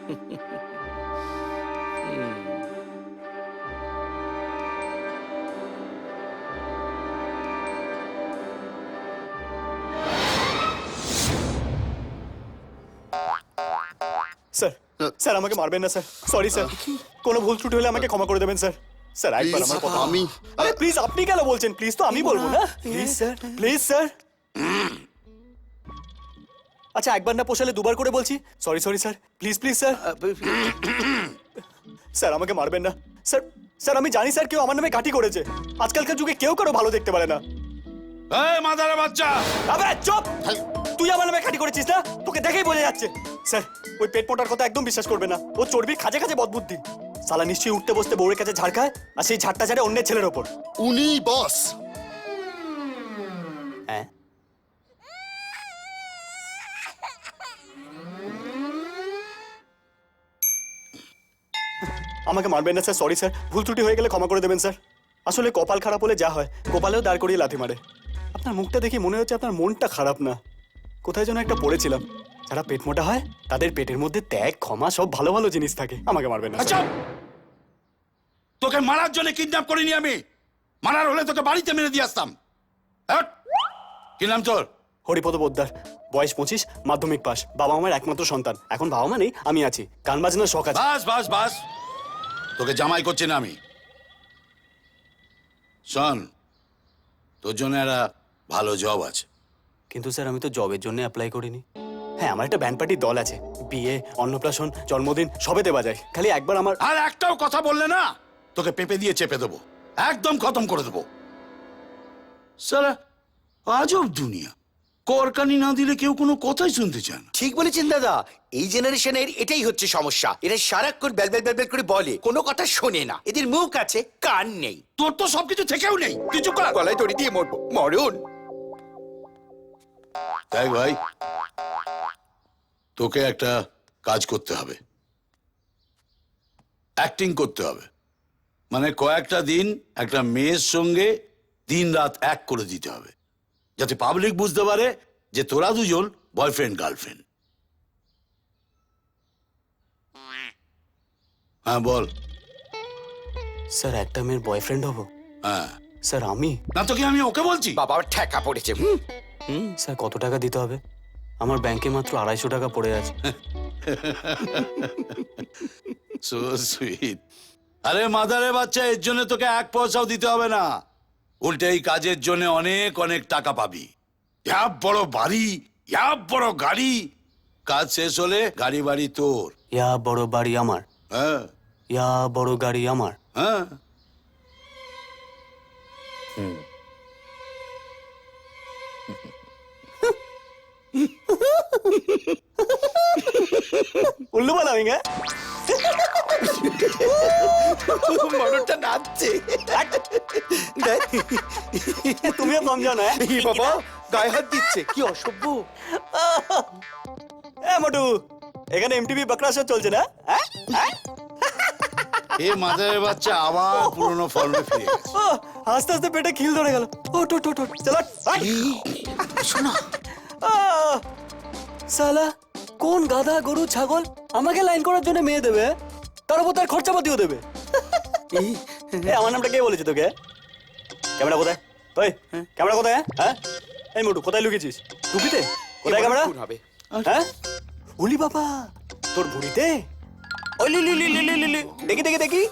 Sir sir আমাকে মারবেন না স্যার, সরি স্যার, কোনো ভুল ত্রুটি হলে আমাকে ক্ষমা করে দেবেন স্যার। স্যার একবার আমার কথা, আমি আরে প্লিজ আপনি কেন বলছেন, প্লিজ তো আমি বলবো না, প্লিজ স্যার, প্লিজ স্যার। আচ্ছা একবার না পোষালে দুবার করে বলছি, sorry sorry sir, please please sir. Sir আমাকে মারবেন না স্যার, স্যার আমি জানি স্যার কেউ আমার নামে কাটি করেছে, আজকালকার যুগে কেউ কারো ভালো দেখতে পারে না। এই মাদারে বাচ্চা, আবে চুপ, তুই আমার নামে কাটি করেছিস না, তোকে দেখেই বোঝা যাচ্ছে। স্যার ওই পেট মোটার কথা একদম বিশ্বাস করবে না, ও চর্বির খাজে খাজে বদবুদ্ধি, সালা নিশ্চয়ই উঠতে বসতে বউয়ের কাছে ঝাড় খায়, আর সেই ঝাড়টা ঝাড়ে অন্যের ছেলের ওপর। উনি বস। হ্যাঁ আমাকে মারবেন না স্যার, সরি স্যার, ভুল ত্রুটি হয়ে গেলে ক্ষমা করে দেবেন স্যার। আসলে কপাল খারাপ হলে যা হয়, কপালেও দাঁড় করিয়ে লাথি মারে। আপনার মুখটা দেখে মনে হচ্ছে আপনার মনটা খারাপ না। কোথায় যেন একটা পড়েছিলাম, যারা পেট মোটা হয় তাদের পেটের মধ্যে ত্যাগ, ক্ষমা সব ভালো ভালো জিনিস থাকে। আমাকে মারবেন না আচ্ছা, তোকে মারার জন্য কিডন্যাপ করিনি আমি, মারার হলে তোকে বাড়িতে মেরে দিয়ে আসতাম। হ্যাট! কি নাম তোর? হরিপদ পোদ্দার, বয়স 25, মাধ্যমিক পাস, বাবা আমার একমাত্র সন্তান। এখন বাবা মা নেই, আমি আছি, গান বাজনার শখ আছে। বাস বাস বাস, তোকে জামাই করছি না আমি। শোন, তোর জন্য একটা ভালো জব আছে। কিন্তু স্যার আমি তো জবের জন্য অ্যাপ্লাই করিনি। হ্যাঁ আমার একটা ব্যান্ড পার্টির দল আছে, বিয়ে, অন্নপ্রাশন, জন্মদিন সবেতে বাজাই। খালি একবার আমার আর একটাও কথা বললে না তোকে পেপে দিয়ে চেপে দেবো, একদম খতম করে দেবো। সারা আজব দুনিয়া, করকানি না দিলে কেউ কোনো কথাই শুনতে চায় না। ঠিক বলেছেন দাদা, এই জেনারেশনের এটাই হচ্ছে সমস্যা। এরা সারাক্ষণ বেলবেল বেলবেল করে বলে, কোনো কথা শোনে না। এদের মুখ আছে, কান নেই। তোর তো সবকিছু থেকেও নেই, কিছু কর। গলায় দড়ি দিয়ে মরবো, মরুন। তাই ভাই, তোকে একটা কাজ করতে হবে, অ্যাক্টিং করতে হবে। মানে কয়েকটা দিন একটা মেয়ের সঙ্গে দিন রাত এক করে দিতে হবে, যাতে পাবলিক বুঝতে পারে যে তোরা দুজন বয়ফ্রেন্ড গার্লফ্রেন্ড। হ্যাঁ বল। স্যার একটা মেয়ের বয়ফ্রেন্ড হব? হ্যাঁ। স্যার আমি? না তো কি আমি ওকে বলছি? বাবা আবার ঠেকা পড়েছে। স্যার কত টাকা দিতে হবে? আমার ব্যাংকে মাত্র 250 টাকা পড়ে আছে। So sweet. আরে মাদারে বাচ্চা, এর জন্য তোকে 1 পয়সাও দিতে হবে না, উল্টে এই কাজের জন্য অনেক অনেক টাকা পাবি। ইয়া বড় বাড়ি, ইয়া বড় গাড়ি, কাজ শেষ হলে গাড়ি বাড়ি তোর। ইয়া বড় বাড়ি আমার, হ্যাঁ ইয়া বড় গাড়ি আমার। হ্যাঁ। উল্লু বানাবেঙ্গে। মরণটা নাচছে। তুমিও কম জানো। বাবা গায়ে হাত দিচ্ছে, কি অসভ্য। মোটু, এখানে এমটিভি বকরা শো চলছে না? এ মাদারে বাচ্চা আবার পুরনো ফর্মে ফিরে গেছে। আস্তে আস্তে পেটে খিল ধরে গেল। ও টো টো টো, চলো শোনা, সালা কোন গাধা গরু ছাগল আমাকে লাইন করার জন্য মেয়ে দেবে, তার উপর তার খরচাপাতিও দেবে। আমার নামটা কে বলেছে তোকে? ক্যামেরা কোথায়? ওই ক্যামেরা কোথায়? হ্যাঁ এই মোটু কোথায় লুকিয়েছিস? টুপিতে? কোথায় ক্যামেরা? হবে। হ্যাঁ উলি বাবা, তোর ভুড়িতে? ওই লি লি লি লি লি লি, দেখি দেখি দেখি।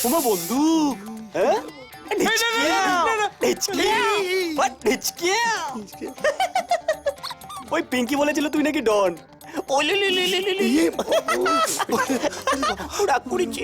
তোমার বন্দুক? হ্যাঁ ওই পিঙ্কি বলেছিল তুই নাকি ডন। ওই লি লি লি লি লি লি, রাগ করেছে।